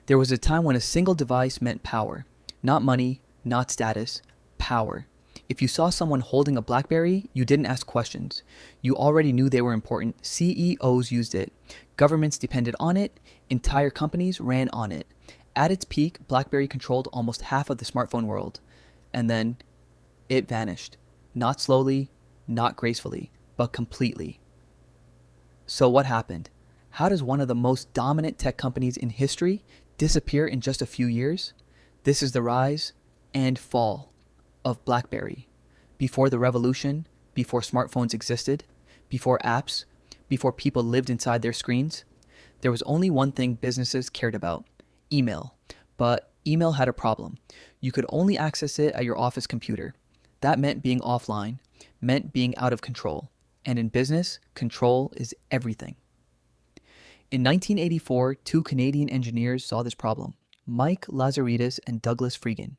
There was a time when a single device meant power. Not money, not status, power. If you saw someone holding a BlackBerry, you didn't ask questions. You already knew they were important. CEOs used it. Governments depended on it. Entire companies ran on it. At its peak, BlackBerry controlled almost half of the smartphone world. And then it vanished. Not slowly, not gracefully, but completely. So what happened? How does one of the most dominant tech companies in history disappear in just a few years? This is the rise and fall of BlackBerry. Before the revolution, before smartphones existed, before apps, before people lived inside their screens, there was only one thing businesses cared about: email. But email had a problem. You could only access it at your office computer. That meant being offline, meant being out of control. And in business, control is everything. In 1984, two Canadian engineers saw this problem: Mike Lazaridis and Douglas Freegan.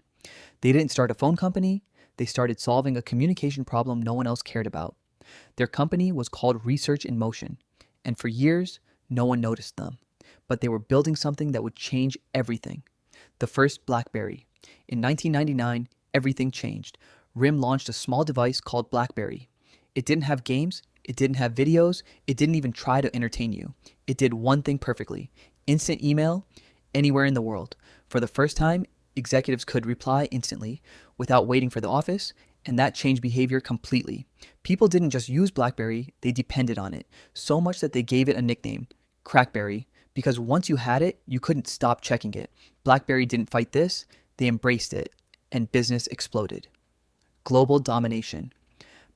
They didn't start a phone company, they started solving a communication problem no one else cared about. Their company was called Research in Motion, and for years, no one noticed them. But they were building something that would change everything. The first BlackBerry. In 1999, everything changed. RIM launched a small device called BlackBerry. It didn't have games, it didn't have videos, it didn't even try to entertain you. It did one thing perfectly: instant email anywhere in the world. For the first time, executives could reply instantly without waiting for the office, and that changed behavior completely. People didn't just use BlackBerry, they depended on it, so much that they gave it a nickname, Crackberry, because once you had it, you couldn't stop checking it. BlackBerry didn't fight this, they embraced it, and business exploded. Global domination.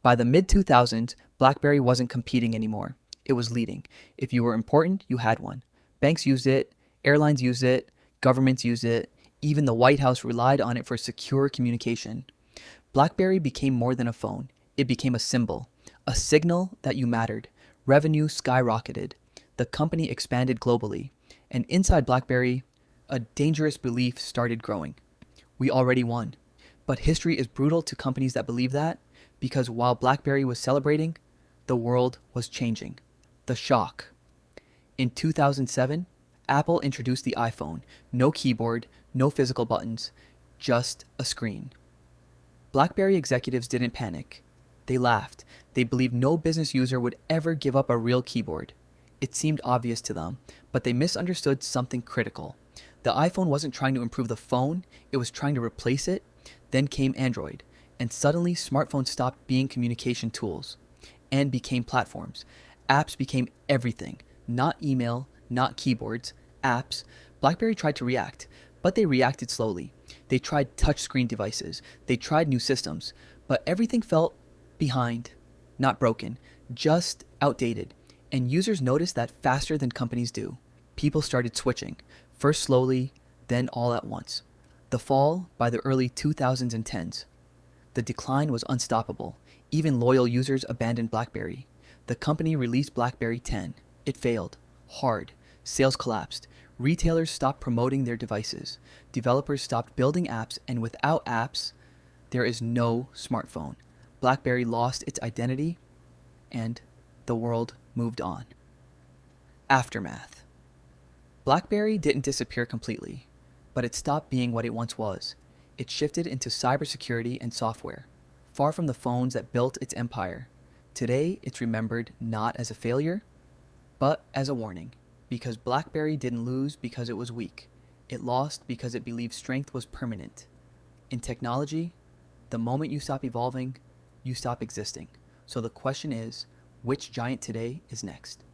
By the mid-2000s, BlackBerry wasn't competing anymore. It was leading. If you were important, you had one. Banks used it, airlines used it, governments used it, even the White House relied on it for secure communication. BlackBerry became more than a phone. It became a symbol, a signal that you mattered. Revenue skyrocketed. The company expanded globally. And inside BlackBerry, a dangerous belief started growing. We already won. But history is brutal to companies that believe that, because while BlackBerry was celebrating, the world was changing. The shock. In 2007, Apple introduced the iPhone. No keyboard, no physical buttons, just a screen. BlackBerry executives didn't panic. They laughed. They believed no business user would ever give up a real keyboard. It seemed obvious to them, but they misunderstood something critical. The iPhone wasn't trying to improve the phone, it was trying to replace it. Then came Android, and suddenly smartphones stopped being communication tools and became platforms. Apps became everything. Not email, not keyboards, apps. BlackBerry tried to react, but they reacted slowly. They tried touchscreen devices. They tried new systems, but everything felt behind, not broken, just outdated. And users noticed that faster than companies do. People started switching, first slowly, then all at once. The fall by the early 2010s. The decline was unstoppable. Even loyal users abandoned BlackBerry. The company released BlackBerry 10. It failed. Hard. Sales collapsed. Retailers stopped promoting their devices. Developers stopped building apps, and without apps, there is no smartphone. BlackBerry lost its identity, and the world moved on. Aftermath. BlackBerry didn't disappear completely, but it stopped being what it once was. It shifted into cybersecurity and software, far from the phones that built its empire. Today, it's remembered not as a failure, but as a warning, because BlackBerry didn't lose because it was weak. It lost because it believed strength was permanent. In technology, the moment you stop evolving, you stop existing. So the question is, which giant today is next?